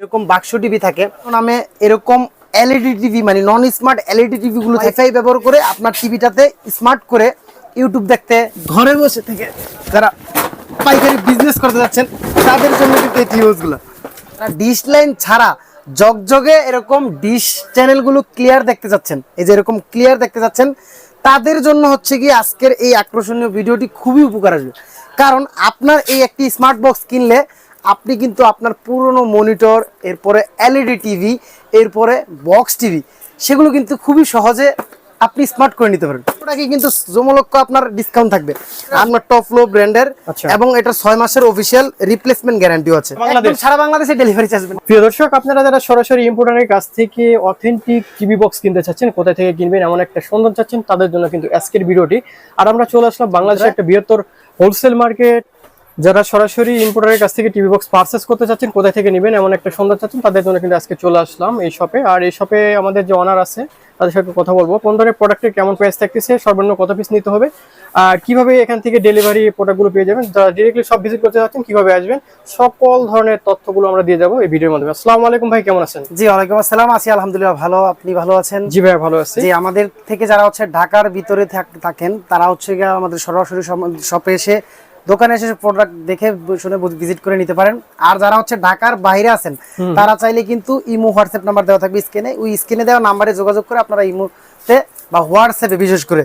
এরকম বাক্স টিভি থাকে নামে এরকম এলইডি টিভি মানে নন স্মার্ট এলইডি টিভি গুলো ওয়াইফাই ব্যবহার করে আপনার টিভিটাতে স্মার্ট করে ইউটিউব দেখতে ঘরে বসে থেকে যারা পাইকারি বিজনেস করতে যাচ্ছেন তাদের জন্য কিন্তু এই টিভিস গুলো ডিশ লাইন ছাড়া জগজগে এরকম ডিশ চ্যানেলগুলো ক্লিয়ার দেখতে যাচ্ছেন, এই যে এরকম ক্লিয়ার দেখতে যাচ্ছেন তাদের জন্য হচ্ছে কি আজকের এই আকর্ষণীয় ভিডিওটি খুবই উপকার আসবে। কারণ আপনার এই একটি স্মার্ট বক্স কিনলে আপনি কিন্তু আপনার পুরনো মনিটর, এরপরে এলইডি টিভি, এরপরে বক্স টিভি সেগুলো কিন্তু খুবই সহজে আপনি স্মার্ট করে নিতে পারেন। ওটাকে কিন্তু জমলক্ষ আপনার ডিসকাউন্ট থাকবে আপনার টপ ফ্লো ব্র্যান্ডের এবং এটা 6 মাসের অফিশিয়াল রিপ্লেসমেন্ট গ্যারান্টিও আছে। একদম সারা বাংলাদেশে ডেলিভারি চার্জ। প্রিয় দর্শক, আপনারা যারা সরাসরি ইম্পোর্টারের কাছ থেকে অথেন্টিক টিভি বক্স কিনতে চাচ্ছেন, কোথায় থেকে কিনবেন এমন একটা সন্ধান চাচ্ছেন, তাদের জন্য কিন্তু আজকের ভিডিওটি। আর আমরা চলে আসলাম বাংলাদেশের একটা বৃহত্তর হোলসেল মার্কেট। যারা সরাসরি ইম্পোর্টারের কাছ থেকে টিভি বক্স পারচেজ করতে চাচ্ছেন, কোথায় থেকে নেবেন এমন একটা সন্ধান চাচ্ছেন, তাদের জন্য কিন্তু আজকে চলে আসলাম এই শপে। আর এই শপে আমাদের যে অনার আছে তাদের সাথে কথা বলবো কোন ধরনের প্রোডাক্টের কেমন প্রাইস থাকতেছে, সর্বনিম্ন কত পিস নিতে হবে, আর কিভাবে এখান থেকে ডেলিভারি প্রোডাক্টগুলো পেয়ে যাবেন, যারা ডিরেক্টলি সব ভিজিট করতে যাচ্ছেন কিভাবে আসবেন, সকল ধরনের তথ্যগুলো আমরা দিয়ে যাবো এই ভিডিওর মাধ্যমে। আসসালামু আলাইকুম ভাই, কেমন আছেন? জি ওয়ালাইকুম আসসালাম, আছি আলহামদুলিল্লাহ ভালো। আপনি ভালো আছেন? জি ভাই ভালো আছি। জি আমাদের থেকে যারা হচ্ছে ঢাকার ভিতরে থাকেন তারা হচ্ছে আমাদের সরাসরি শপে এসে দোকানে এসে প্রোডাক্ট দেখে শুনে ভিজিট করে নিতে পারেন। আর যারা হচ্ছে ঢাকার বাইরে আছেন তারা চাইলে কিন্তু ইমো হোয়াটসঅ্যাপ নাম্বার দেওয়া থাকবে স্ক্রিনে, ওই স্ক্রিনে দেওয়া নাম্বারে যোগাযোগ করে আপনারা ইমোতে বা হোয়াটসঅ্যাপে, বিশেষ করে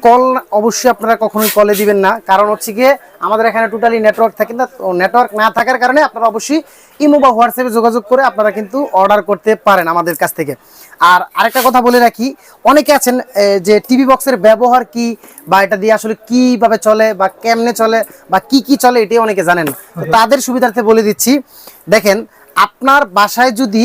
কল অবশ্যই আপনারা কখনোই কলে দিবেন না, কারণ হচ্ছে গিয়ে আমাদের এখানে টোটালি নেটওয়ার্ক থাকে না। নেটওয়ার্ক না থাকার কারণে আপনারা অবশ্যই ইমো বা হোয়াটসঅ্যাপে যোগাযোগ করে আপনারা কিন্তু অর্ডার করতে পারেন আমাদের কাছ থেকে। আর আরেকটা কথা বলে রাখি, অনেকে আছেন যে টিভি বক্সের ব্যবহার কি বা এটা দিয়ে আসলে কিভাবে চলে বা কেমনে চলে বা কি কি চলে এটাই অনেকে জানেন না। তো তাদের সুবিধার্থে বলে দিচ্ছি, দেখেন আপনার বাসায় যদি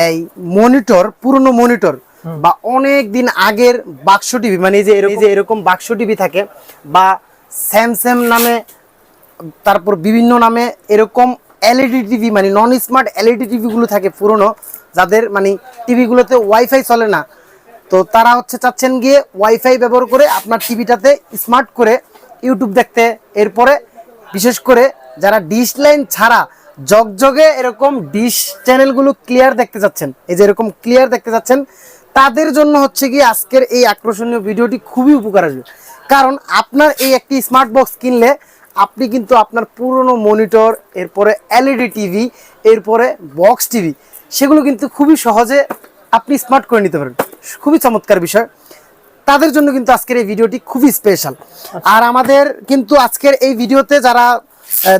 এই মনিটর, পুরনো মনিটর বা অনেক দিন আগের বাক্স টিভি মানে এই যে এরকম বাক্স টিভি থাকে বা স্যামসাং নামে, তারপর বিভিন্ন নামে এরকম এলইডি টিভি মানে নন স্মার্ট এলইডি টিভি গুলো থাকে পুরনো, যাদের মানে টিভিগুলোতে ওয়াইফাই চলে না, তো তারা হচ্ছে চাচ্ছেন গিয়ে ওয়াইফাই ব্যবহার করে আপনার টিভিটাতে স্মার্ট করে ইউটিউব দেখতে, এরপরে বিশেষ করে যারা ডিশ লাইন ছাড়া জগজগে এরকম ডিশ চ্যানেলগুলো ক্লিয়ার দেখতে যাচ্ছেন, এই যে এরকম ক্লিয়ার দেখতে যাচ্ছেন তাদের জন্য হচ্ছে কি আজকের এই আকর্ষণীয় ভিডিওটি খুবই উপকার আসবে। কারণ আপনার এই একটি স্মার্ট বক্স কিনলে আপনি কিন্তু আপনার পুরনো মনিটর, এরপরে এলইডি টিভি, এরপরে বক্স টিভি সেগুলো কিন্তু খুবই সহজে আপনি স্মার্ট করে নিতে পারেন। খুবই চমৎকার বিষয়, তাদের জন্য কিন্তু আজকের এই ভিডিওটি খুবই স্পেশাল। আর আমাদের কিন্তু আজকের এই ভিডিওতে যারা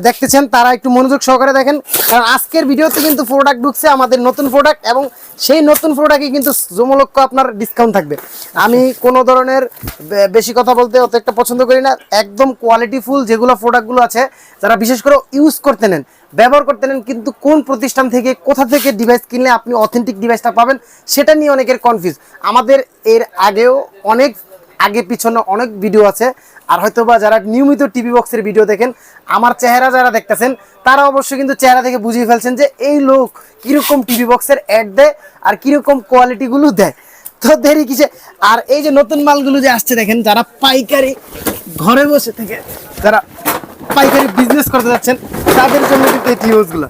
দেখতেছেন তারা একটু মনোযোগ সহকারে দেখেন, কারণ আজকের ভিডিওতে কিন্তু প্রোডাক্ট ঢুকছে আমাদের নতুন প্রোডাক্ট, এবং সেই নতুন প্রোডাক্টে কিন্তু জমলক্ষ আপনার ডিসকাউন্ট থাকবে। আমি কোনো ধরনের বেশি কথা বলতে অত একটা পছন্দ করি না, একদম কোয়ালিটিফুল যেগুলো প্রোডাক্টগুলো আছে যারা বিশেষ করে ইউজ করতে নেন, ব্যবহার করতে নেন, কিন্তু কোন প্রতিষ্ঠান থেকে কোথা থেকে ডিভাইস কিনলে আপনি অথেন্টিক ডিভাইসটা পাবেন সেটা নিয়ে অনেকের কনফিউজ। আমাদের এর আগেও অনেক আগে পিছনে অনেক ভিডিও আছে, আর হয়তো বা যারা নিয়মিত টিভি বক্সের ভিডিও দেখেন, আমার চেহারা যারা দেখতেছেন তারা অবশ্যই কিন্তু চেহারা থেকে বুঝিয়ে ফেলছেন যে এই লোক কিরকম টিভি বক্সের অ্যাড দেয় আর কিরকম কোয়ালিটিগুলো দেয়। তো দেরি কিসে। আর এই যে নতুন মালগুলো যে আসছে দেখেন, যারা পাইকারি ঘরে বসে থেকে যারা পাইকারি বিজনেস করতে যাচ্ছেন তাদের জন্য কিন্তু এই টিভিগুলো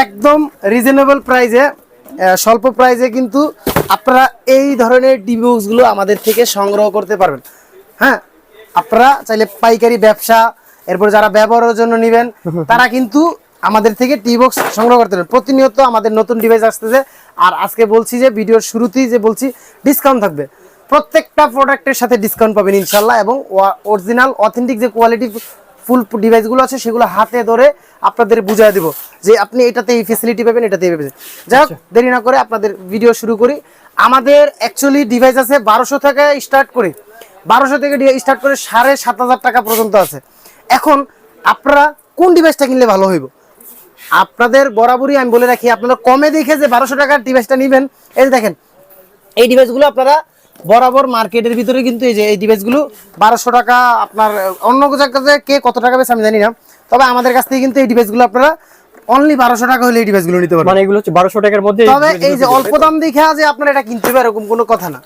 একদম রিজনেবল প্রাইসে, স্বল্প প্রাইসে কিন্তু আপনারা এই ধরনের টিভি বক্সগুলো আমাদের থেকে সংগ্রহ করতে পারবেন। হ্যাঁ, আপনারা চাইলে পাইকারি ব্যবসা, এরপর যারা ব্যবহারের জন্য নেবেন তারা কিন্তু আমাদের থেকে টিভি বক্স সংগ্রহ করতে পারেন। প্রতিনিয়ত আমাদের নতুন ডিভাইস আসতেছে, আর আজকে বলছি যে ভিডিওর শুরুতেই যে বলছি ডিসকাউন্ট থাকবে, প্রত্যেকটা প্রোডাক্টের সাথে ডিসকাউন্ট পাবেন ইনশাল্লাহ, এবং অরিজিনাল অথেন্টিক যে কোয়ালিটি ফুল ডিভাইসগুলো আছে সেগুলো হাতে ধরে আপনাদের বুঝিয়ে দেবো যে আপনি এটাতে এই ফেসিলিটি পাবেন, এটাতে এই পাবেন। যাই হোক, দেরি না করে আপনাদের ভিডিও শুরু করি। আমাদের অ্যাকচুয়ালি ডিভাইস আছে 1200 থেকে স্টার্ট করে 7,500 টাকা পর্যন্ত আছে। এখন আপনারা কোন ডিভাইসটা কিনলে ভালো হইব, আপনাদের বরাবরই আমি বলে রাখি, আপনারা কমে দেখে যে 1200 টাকার ডিভাইসটা নেবেন, এই যে দেখেন এই ডিভাইসগুলো আপনারা বরাবর মার্কেটের ভিতরে কিন্তু এই যে এই ডিভাইসগুলো 1200 টাকা, আপনার অন্য জায়গাতে কে কত টাকা বেশি আমি জানি না, তবে আমাদের কাছ থেকে কিন্তু এই ডিভাইসগুলো আপনারা অনলি 1200 টাকা হলে এই ডিভাইসগুলো নিতে পারবেন। মানে এগুলো হচ্ছে 1200 টাকার মধ্যে। তবে এই যে অল্প দাম দেখে যে আপনারা এটা কিনতে হবে এরকম কোনো কথা না,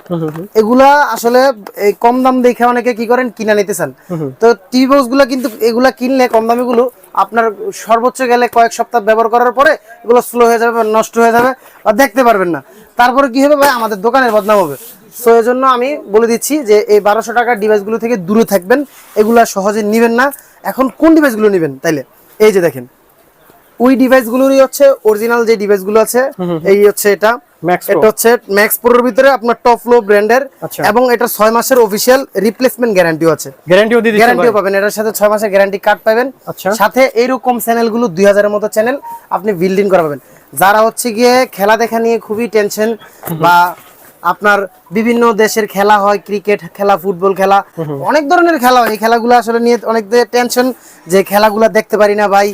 এগুলা আসলে এই কম দাম দেখে অনেকে কি করেন কিনা নিতে চান। তো টিভি বক্সগুলো কিন্তু এগুলা কিনলে কম দামিগুলো আপনার সর্বোচ্চ গেলে কয়েক সপ্তাহ ব্যবহার করার পরে এগুলো স্লো হয়ে যাবে বা নষ্ট হয়ে যাবে বা দেখতে পারবেন না। তারপরে কি হবে ভাই, আমাদের দোকানের বদনাম হবে। সো এই জন্য আমি বলে দিচ্ছি যে এই 1200 টাকার ডিভাইসগুলো থেকে দূরে থাকবেন, এগুলা সহজে নেবেন না। এখন কোন ডিভাইসগুলো নেবেন তাইলে, এই যে দেখেন ওই ডিভাইসগুলোরই হচ্ছে অরিজিনাল যে ডিভাইসগুলো আছে, এই হচ্ছে এটা এটা হচ্ছে ম্যাক্স প্রোর ভিতরে আপনার টপ লো ব্র্যান্ডের, এবং এটা 6 মাসের অফিশিয়াল রিপ্লেসমেন্ট গ্যারান্টিও আছে। গ্যারান্টিও পাবেন, এটার সাথে 6 মাসের গ্যারান্টি কার্ড পাবেন। সাথে এইরকম চ্যানেলগুলো 2000 এর মতো চ্যানেল আপনি বিল্ড ইন করা পাবেন। যারা হচ্ছে গিয়ে খেলা দেখা নিয়ে খুবই টেনশন, বা আপনার বিভিন্ন দেশের খেলা হয়, ক্রিকেট খেলা, ফুটবল খেলা, অনেক ধরনের খেলা হয়, এই খেলাগুলো আসলে নিয়ে অনেক টেনশন যে খেলাগুলো দেখতে পারি না ভাই,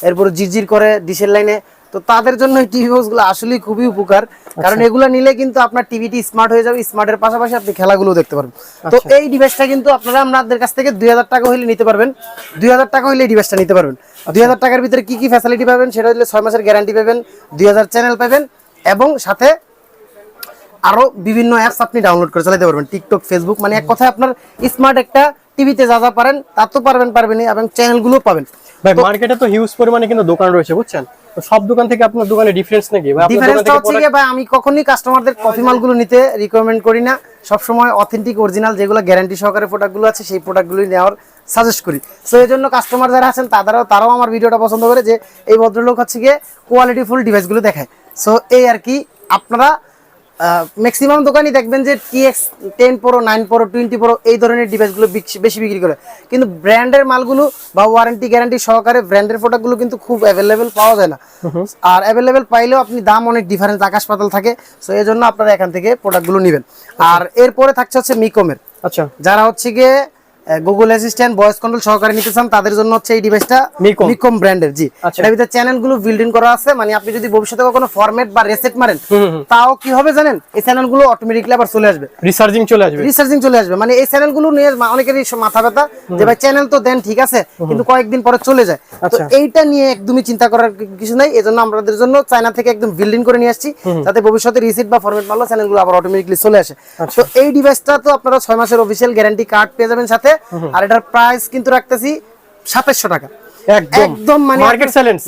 এরপর জিরজির করে ডিশের লাইনে। তো তাদের জন্য এই টিভি বক্স গুলো আসলে খুবই উপকার, কারণ এগুলো নিলে কিন্তু আপনার টিভিটি স্মার্ট হয়ে যাবে, স্মার্টের পাশাপাশি আপনি খেলাগুলো দেখতে পারবেন। তো এই ডিভাইসটা কিন্তু আপনারা আপনাদের কাছ থেকে 2000 টাকা হইলে নিতে পারবেন, 2000 টাকা হইলে এই ডিভাইসটা নিতে পারবেন। 2000 টাকার ভিতরে কি কি ফ্যাসিলিটি পাবেন সেটা হলো 6 মাসের গ্যারান্টি পাবেন, 2000 চ্যানেল পাবেন, এবং সাথে আরো বিভিন্ন অ্যাপস আপনি ডাউনলোড করে চালাতে পারবেন, টিকটক, ফেসবুক, মানে এক কথায় আপনার স্মার্ট একটা টিভিতে যা যা পারেন তা তো পারবেনই, এবং চ্যানেলগুলো পাবেন। ভাই মার্কেটে তো হিউজ পরিমাণে কিন্তু দোকান রয়েছে বুঝছেন, তো সব দোকান থেকে আপনার দোকানে ডিফারেন্স নাকি? ডিফারেন্সটা হচ্ছে কি ভাই, আমি কখনোই কাস্টমারদের কফি মালগুলো নিতে রিকমেন্ড করি না, সব সময় অথেন্টিক অরিজিনাল যেগুলো গ্যারান্টি সহকারে প্রোডাক্টগুলো আছে সেই প্রোডাক্টগুলোই নেওয়ার সাজেস্ট করি। সো এই জন্য কাস্টমার যারা আছেন তারাও আমার ভিডিওটা পছন্দ করে যে এই ভদ্রলোক হচ্ছে গিয়ে কোয়ালিটিফুল ডিভাইসগুলো দেখায়। সো এই আর কি, আপনারা ম্যাক্সিমাম দোকানই দেখবেন যে TX 10 Pro, 9 Pro, 20 Pro এই ধরনের ডিভাইসগুলো বেশি বিক্রি করে, কিন্তু ব্র্যান্ডের মালগুলো বা ওয়ারেন্টি গ্যারান্টি সহকারে ব্র্যান্ডের প্রোডাক্টগুলো কিন্তু খুব অ্যাভেলেবেল পাওয়া যায় না, আর অ্যাভেলেবেল পাইলেও আপনি দাম অনেক ডিফারেন্স আকাশ পাতাল থাকে। সো এই জন্য আপনারা এখান থেকে প্রোডাক্টগুলো নেবেন। আর এরপরে থাকছে হচ্ছে মিকমের, আচ্ছা যারা হচ্ছে গিয়ে গুগল অ্যাসিস্ট্যান্ট, ভয়েস কন্ট্রোল সহকারে নিতে চান তাদের জন্য হচ্ছে এই ডিভাইসটা মিকম ব্র্যান্ডের। জি, এটার ভিতরে চ্যানেলগুলো বিল্ড ইন করা আছে, মানে আপনি যদি ভবিষ্যতে কোনো ফরম্যাট বা রিসেট মারেন তাও কি হবে জানেন, এই চ্যানেলগুলো অটোমেটিক্যালি আবার চলে আসবে, রিসার্চিং চলে আসবে। মানে এই চ্যানেলগুলো নিয়ে অনেকেরই মাথা ব্যথা যে ভাই চ্যানেল তো দেন ঠিক আছে, কিন্তু কয়েকদিন পরে চলে যায়। তো এইটা নিয়ে একদমই চিন্তা করার কিছু নাই, এজন্য আমাদের জন্য চায়না থেকে একদম বিল্ড ইন করে নিয়ে আসছি, যাতে ভবিষ্যতে রিসেট বা ফরম্যাট মারলে চ্যানেলগুলো আবার অটোমেটিক্যালি চলে আসে। তো এই ডিভাইসটা তো আপনারা 6 মাসের অফিশিয়াল গ্যারান্টি কার্ড পেয়ে যাবেন সাথে, আর এটার প্রাইস কিন্তু রাখতেছি 2700 টাকা, একদম মানে মার্কেট চ্যালেঞ্জ।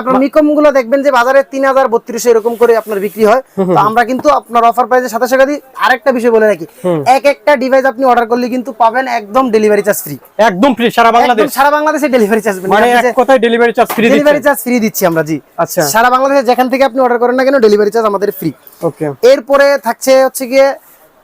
আপনার মিকম গুলো দেখবেন যে বাজারে 3000, 3200 এরকম করে আপনার বিক্রি হয়, তো আমরা কিন্তু আপনার অফার প্রাইসে 2700 টাকা দিই। আরেকটা বিষয় বলে রাখি, এক একটা ডিভাইস আপনি অর্ডার করলে কিন্তু পাবেন একদম ডেলিভারি চার্জ ফ্রি, একদম ফ্রি সারা বাংলাদেশে ডেলিভারি চার্জ, মানে এক কথায় ডেলিভারি চার্জ ফ্রি দিচ্ছি আমরা। জি আচ্ছা, সারা বাংলাদেশে যেখান থেকে আপনি অর্ডার করেন না কেন ডেলিভারি চার্জ আমাদের ফ্রি। ওকে, এরপরে থাকছে হচ্ছে গিয়ে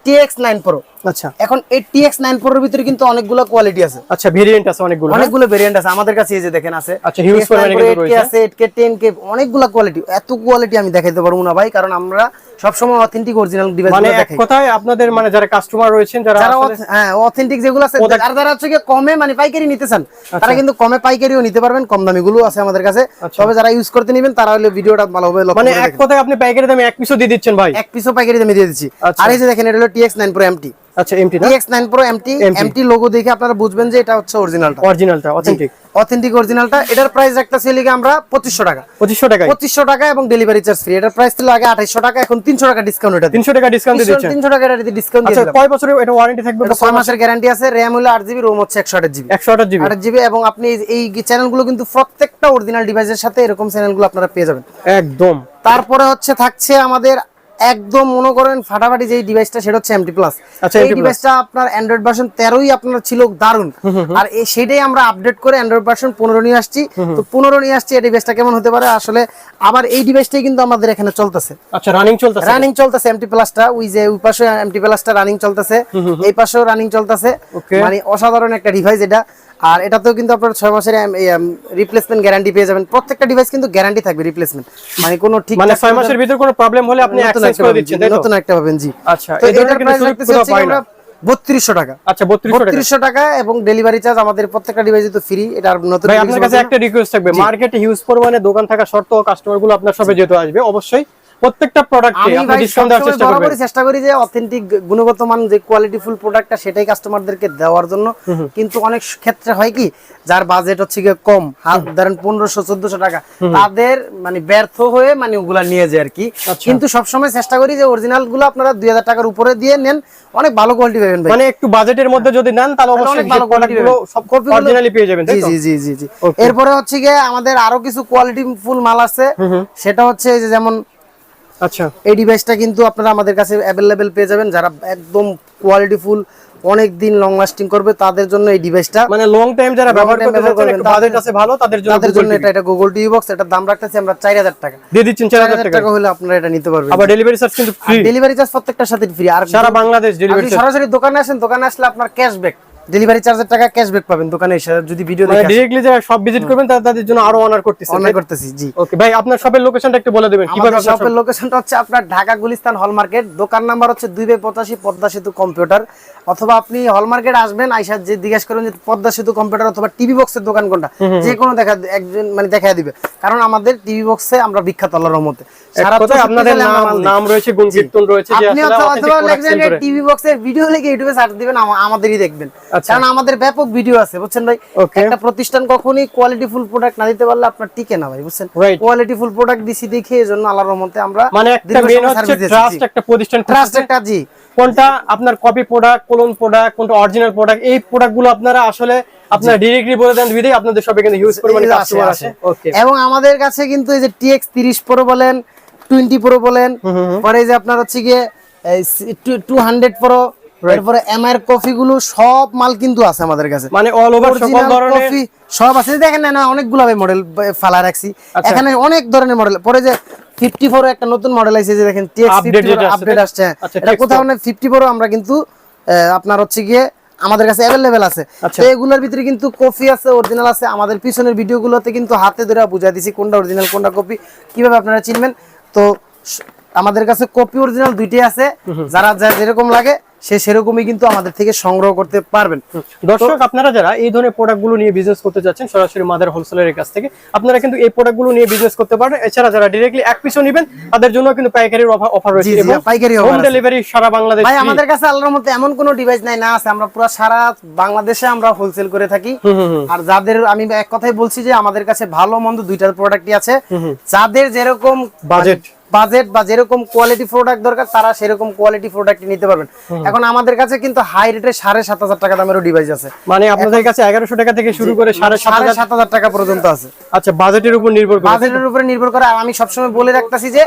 TX 9 Pro। আচ্ছা, এখন এই TX 9 Pro এর ভিতরে কিন্তু অনেকগুলো কোয়ালিটি আছে। আচ্ছা, ভেরিয়েন্ট আছে অনেকগুলো ভেরিয়েন্ট আছে আমাদের কাছে, এই যে দেখেন আছে। আচ্ছা, হিউজ পরিমাণে কিন্তু রয়েছে, 8K 10K অনেকগুলো কোয়ালিটি। এত কোয়ালিটি আমি দেখাইতে পারবো না ভাই, কারণ আমরা সব সময় অথেন্টিক অরিজিনাল ডিভাইসগুলো দেখাই। মানে এক কথায় আপনাদের মানে যারা কাস্টমার রয়েছেন, যারা হ্যাঁ অথেন্টিক যেগুলো আছে, আর যারা হচ্ছে কি কমে মানে পাইকারি নিতে চান, তারা কিন্তু কমে পাইকারিও নিতে পারবেন, কম দামি গুলো আছে আমাদের কাছে। তবে যারা ইউজ করতে নেবেন তারা হলে ভিডিওটা ভালোভাবে লক্ষ্য করে দেখেন। মানে এক কথায় আপনি পাইকারি দামে এক পিসও দিয়ে দিচ্ছেন ভাই, এক পিসও পাইকারি দামে দিয়ে দিচ্ছি। আর এই যে দেখেন, এটা হলো TX 9 Pro MT। আচ্ছা, MT না, TX 9 Pro MT লোগো দেখে আপনারা বুঝবেন যে এটা হচ্ছে অরিজিনালটা অথেন্টিক অরিজিনালটা। এটার প্রাইস রাখতেছি লিগে আমরা 2500 টাকা এবং ডেলিভারি চার্জ ফ্রি। এটার প্রাইস ছিল আগে 2800 টাকা, এখন 300 টাকা ডিসকাউন্ট। এটা 300 টাকা ডিসকাউন্ট দিয়ে দিচ্ছেন, 300 টাকা এটা ডিসকাউন্ট দিয়ে দিলাম। আচ্ছা, কয় বছরের এটা ওয়ারেন্টি থাকবে? এটা 6 মাসের গ্যারান্টি আছে। RAM হলো 8GB, ROM হচ্ছে 128GB, এবং আপনি এই চ্যানেলগুলো কিন্তু প্রত্যেকটা অরিজিনাল ডিভাইসের সাথে এরকম চ্যানেলগুলো আপনারা পেয়ে যাবেন একদম। তারপরে থাকছে আমাদের একদম মনে করেন ফাটাফাটি যে ডিভাইসটা, সেটা হচ্ছে MT Plus। আচ্ছা, এই ডিভাইসটা আপনার অ্যান্ড্রয়েড ভার্সন 13ই আপনার ছিল দারুন, আর সেটাই আমরা আপডেট করে অ্যান্ড্রয়েড ভার্সন 15 নিয়ে আসছি। তো 15 নিয়ে আসছি, এই ডিভাইসটা কেমন হতে পারে আসলে। আবার এই ডিভাইসটাই কিন্তু আমাদের এখানে চলতেছে। আচ্ছা, রানিং চলতেছে MT Plus-টা, ওই যে ওই পাশে MT Plus-টা রানিং চলতেছে, এই পাশেও রানিং চলতেছে। মানে অসাধারণ একটা ডিভাইস এটা। আর এটাতেও কিন্তু আপনারা 6 মাসের রিপ্লেসমেন্ট গ্যারান্টি পেয়ে যাবেন। প্রত্যেকটা ডিভাইস কিন্তু গ্যারান্টি থাকবে রিপ্লেসমেন্ট, মানে কোনো ঠিক মানে 6 মাসের ভিতর কোনো প্রবলেম হলে আপনি অ্যাক্সেস করে দিচ্ছেন, নতুন একটা পাবেন। জি আচ্ছা, এটার প্রাইস রাখতেছি আমরা 3200 টাকা। আচ্ছা, 3200 টাকা, এবং ডেলিভারি চার্জ আমাদের প্রত্যেকটা ডিভাইসে তো ফ্রি। এটা আর নতুন ভাই আপনার কাছে একটা রিকোয়েস্ট থাকবে, মার্কেটে হিউজ পরিমাণে দোকান থাকা সত্ত্বেও কাস্টমারগুলো আপনার শপে যেতে আসবে, অবশ্যই প্রত্যেকটা প্রোডাক্টে আমি আপনি ভাই ডিসকাউন্ট দেওয়ার চেষ্টা করবেন। বরাবরই চেষ্টা করি যে অথেন্টিক গুণগত মান যে কোয়ালিটিফুল প্রোডাক্টটা সেটাই কাস্টমারদেরকে দেওয়ার জন্য। কিন্তু অনেক ক্ষেত্রে হয় কি, যার বাজেট হচ্ছে গিয়ে কম, হাত ধরেন 1500-1400 টাকা, তাদের মানে ব্যর্থ হয়ে মানে ওগুলা নিয়ে যায় আর কি। কিন্তু সবসময় চেষ্টা করি যে অরিজিনাল গুলো আপনারা 2000 টাকার উপরে দিয়ে নেন, অনেক ভালো কোয়ালিটি পাবেন ভাই। মানে একটু বাজেটের মধ্যে যদি নেন তাহলে অবশ্যই ভালো প্রোডাক্টগুলো সব অরিজিনালি পেয়ে যাবেন, তাই তো? জি জি জি জি। এরপরে হচ্ছে গিয়ে আমাদের আরো কিছু কোয়ালিটি ফুল মাল আছে, সেটা হচ্ছে যে যেমন আচ্ছা, এই ডিভাইসটা কিন্তু আপনারা আমাদের কাছে অ্যাভেলেবেল পেয়ে যাবেন। যারা একদম কোয়ালিটি ফুল অনেক দিন লং লাস্টিং করবে তাদের জন্য এই ডিভাইসটা, মানে লং টাইম যারা ব্যবহার করতে চাচ্ছেন, একটু বাজেট আছে ভালো, তাদের জন্য এটা গুগল টিভি বক্স। এটার দাম রাখতেছি আমরা 4000 টাকা দিয়ে দিচ্ছেন। 4000 টাকা হলে আপনারা এটা নিতে পারবেন। আবার ডেলিভারি চার্জ কিন্তু ফ্রি, ডেলিভারি চার্জ প্রত্যেকটার সাথে ফ্রি। আর সারা বাংলাদেশ ডেলিভারি চার্জ। সরাসরি দোকানে আসেন, দোকানে আসলে আপনার ক্যাশব্যাক, ডেলিভারি চার্জের টাকা ক্যাশব্যাক পাবেন দোকানে এসে যদি ভিডিও দেখে। মানে ডাইরেক্টলি যারা সব ভিজিট করবেন তাদের জন্য আরো অনার করতেছি। জি ওকে ভাই, আপনার শপের লোকেশনটা একটু বলে দিবেন কিভাবে? আমাদের শপের লোকেশনটা হচ্ছে আপনার ঢাকা গুলিস্তান হল মার্কেট, দোকান নাম্বার হচ্ছে 2/85 পদ্মা সেতু কম্পিউটার। অথবা আপনি হল মার্কেট আসবেন, আইসা যে জিজ্ঞেস করেন যে পদ্মা সেতু কম্পিউটার অথবা টিভি বক্সের দোকান কোনটা, যে কোনো একজন মানে দেখায় দিবে। কারণ আমাদের টিভি বক্সে আমরা বিখ্যাত আল্লাহর রহমতে। সারা আপনাদের নাম রয়েছে, গুণ কীর্তন রয়েছে, যে আপনি অথবা লেখেন টিভি বক্সের ভিডিও লিখে ইউটিউবে সার্চ দিবেন, আমাদেরই দেখবেন। কারণ আমাদের ব্যাপক ভিডিও আছে, বুঝছেন ভাই। একটা প্রতিষ্ঠান কখনোই কোয়ালিটিফুল প্রোডাক্ট না দিতে পারলে আপনার টিকে না ভাই, বুঝছেন। কোয়ালিটিফুল প্রোডাক্ট দিছি দেখে এজন্য আল্লাহর রহমতে আমরা মানে একটা মেন হচ্ছে ট্রাস্ট, একটা প্রতিষ্ঠান ট্রাস্ট একটা। জি, কোনটা আপনার কপি প্রোডাক্ট, ক্লোন প্রোডাক্ট, কোনটা অরিজিনাল প্রোডাক্ট, এই প্রোডাক্টগুলো আপনারা আসলে আপনারা ডাইরেক্টলি বলে দেন, বিধেই আপনাদের সবে কিন্তু হিউজ পরিমাণে কাস্টমার আসে। ওকে, এবং আমাদের কাছে কিন্তু এই যে TX 30 Pro বলেন, 20 Pro বলেন, পরে এই যে আপনার হচ্ছে গিয়ে 200 Pro, এরপরে MR কফি গুলো সব মাল কিন্তু আছে আমাদের কাছে। মানে অল ওভার সকল ধরনের কফি সব আছে। দেখেন না অনেকগুলো মডেল ফালা রাখছি এখানে, অনেক ধরনের মডেল। পরে যে 54 একটা নতুন মডেল আছে, যে দেখেন TX 50 আপডেট আসছে, এটা কোথাও না 50 Pro আমরা কিন্তু আপনার হচ্ছে গিয়ে আমাদের কাছে অ্যাভেলেবেল আছে। তো এগুলোর ভিতরে কিন্তু কফি আছে, অরিজিনাল আছে। আমাদের পিছনের ভিডিওগুলোতে কিন্তু হাতে ধরে বুঝাই দিছি কোনটা অরিজিনাল কোনটা কপি, কিভাবে আপনারা চিনবেন। তো আমাদের কাছে কপি অরিজিনাল দুইটাই আছে, যারা যেরকম লাগে সে সেরকমই কিন্তু আমাদের থেকে সংগ্রহ করতে পারবেন। দর্শক, আপনারা যারা এই ধরনের প্রোডাক্টগুলো নিয়ে বিজনেস করতে যাচ্ছেন সরাসরি মাদার হোলসেলারের কাছ থেকে, আপনারা কিন্তু এই প্রোডাক্টগুলো নিয়ে বিজনেস করতে পারেন। এছাড়া যারা ডাইরেক্টলি এক পিসও নেবেন তাদের জন্য কিন্তু পাইকারির অফার রয়েছে, এবং পাইকারি হোম ডেলিভারি সারা বাংলাদেশ। ভাই আমাদের কাছে আল্লাহর মধ্যে এমন কোনো ডিভাইস নাই না আছে, আমরা পুরো সারা বাংলাদেশে আমরা হোলসেল করে থাকি। আর যাদের আমি এক কথাই বলছি যে আমাদের কাছে ভালো মন্দ দুইটার প্রোডাক্টই আছে। যাদের যেরকম বাজেট বা যেরকম কোয়ালিটি প্রোডাক্ট দরকার তারা সেরকম কোয়ালিটি প্রোডাক্ট নিতে পারবেন। এখন আমাদের কাছে কিন্তু হাই রেটে 7,500 টাকা দামেরও ডিভাইস আছে। মানে আপনাদের কাছে 1100 টাকা থেকে শুরু করে 7,500 টাকা পর্যন্ত আছে। আচ্ছা, বাজেটের উপর নির্ভর করে, বাজেটের উপরে নির্ভর করে। আর আমি সবসময় বলে রাখতেছি যে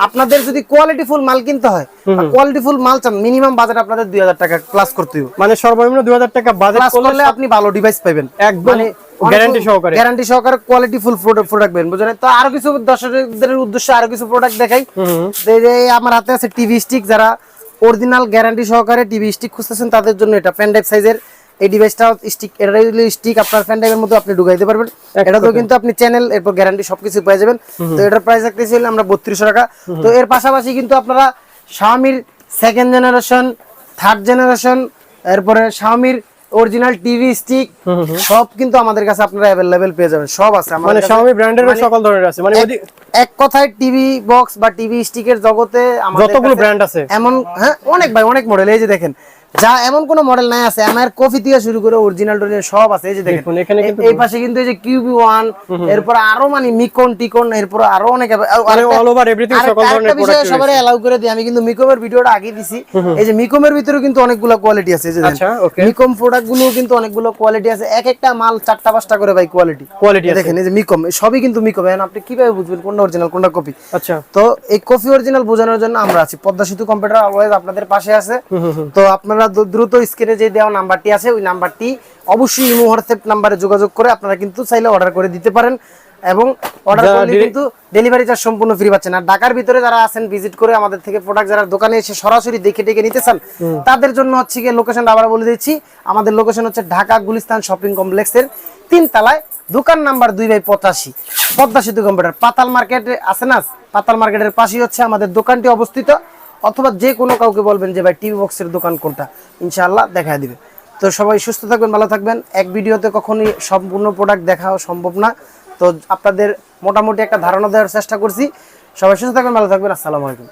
আপনাদের যদি কোয়ালিটি ফুল মাল কিনতে হয়, কোয়ালিটি ফুল মাল চান, মিনিমাম বাজেট আপনাদের 2000 টাকা প্লাস করতে হবে। মানে সর্বনিম্ন 2000 টাকা বাজেট করলে আপনি ভালো ডিভাইস পাবেন, একদম গ্যারান্টি সহকারে কোয়ালিটি ফুল প্রোডাক্ট পাবেন, বুঝলেন। তো আরো কিছু দর্শকদের উদ্দেশ্যে আরো কিছু প্রোডাক্ট দেখাই। আমার হাতে আছে টিভি স্টিক, যারা অরিজিনাল গ্যারান্টি সহকারে টিভি স্টিক খুঁজতেছেন তাদের জন্য এটা পেন ড্রাইভ সাইজের এই ডিভাইসটা স্টিক। এটা স্টিক আপনার পেন ড্রাইভের মধ্যে আপনি ঢুকাইতে পারবেন। এটাতেও কিন্তু আপনি চ্যানেল এরপর গ্যারান্টি সবকিছু পেয়ে যাবেন। তো এটার প্রাইস রাখতেছি আমরা 3200 টাকা। তো এর পাশাপাশি কিন্তু আপনারা Xiaomi second generation, third generation, এরপরে Xiaomi অরিজিনাল টিভি স্টিক সব কিন্তু আমাদের কাছে আপনারা अवेलेबल পেয়ে যাবেন, সব আছে আমাদের মানে Xiaomi ব্র্যান্ডের সকল ধরনের আছে। মানে এক কথায় টিভি বক্স বা টিভি স্টিকের জগতে আমাদের যতগুলো ব্র্যান্ড আছে এমন, হ্যাঁ অনেক ভাই, অনেক মডেল। এই যে দেখেন, যা এমন কোন মডেল নাই আছে, আমার কফি থেকে শুরু করে অরিজিনাল সব আছে। এই যে দেখেন এখানে কিন্তু এই পাশে কিন্তু এই যে QB1, এরপর আরো মানে মিকন টিকন, এরপর আরো অনেক অল ওভার এভরিথিং সকল ধরনের প্রোডাক্ট সবারে এলাউ করে দিই। আমি কিন্তু মিকমের ভিডিওটা আগে দিছি। এই যে মিকমের ভিতরে কিন্তু অনেকগুলো কোয়ালিটি আছে। এই যে আচ্ছা, ওকে, মিকম প্রোডাক্ট গুলো কিন্তু অনেকগুলো কোয়ালিটি আছে, এক একটা মাল 4টা 5টা করে ভাই কোয়ালিটি দেখেন। এই যে মিকম সবই কিন্তু মিকম, এখন আপনি কিভাবে বুঝবেন কোনটা অরিজিনাল কোনটা কপি? আচ্ছা, তো এই কপি অরিজিনাল বোঝানোর জন্য আমরা আছি, পদ্মা সেতু কম্পিউটার অলওয়েজ আপনাদের পাশে আছে। তো আপনারা দ্রুত স্ক্রিনে যে দেওয়া নাম্বারটি আছে ওই নাম্বারটি অবশ্যই ইমো হোয়াটসঅ্যাপ নাম্বারে যোগাযোগ করে আপনারা কিন্তু চাইলে অর্ডার করে দিতে পারেন, এবং অর্ডার করলে কিন্তু ডেলিভারি চার্জ সম্পূর্ণ ফ্রি পাচ্ছেন। আর ঢাকার ভিতরে যারা আছেন ভিজিট করে আমাদের থেকে প্রোডাক্ট যারা দোকানে এসে সরাসরি দেখে টেকে নিতে চান তাদের জন্য হচ্ছে গিয়ে লোকেশনটা আবার বলে দিচ্ছি। আমাদের লোকেশন হচ্ছে ঢাকা গুলিস্তান শপিং কমপ্লেক্সের 3 তলায়, দোকান নাম্বার 2/85, পদ্মা সেতু কম্পিউটার। পাতাল মার্কেট আছে না, পাতাল মার্কেটের পাশেই হচ্ছে আমাদের দোকানটি অবস্থিত। অথবা যে কোনো কাউকে বলবেন যে ভাই টিভি বক্সের দোকান কোনটা, ইনশাআল্লাহ দেখায় দিবে। তো সবাই সুস্থ থাকবেন, ভালো থাকবেন। এক ভিডিওতে কখনোই সম্পূর্ণ প্রোডাক্ট দেখাও সম্ভব না, তো আপনাদের মোটামুটি একটা ধারণা দেওয়ার চেষ্টা করছি। সবাই সুস্থ থাকবেন, ভালো থাকবেন। আসসালামু আলাইকুম।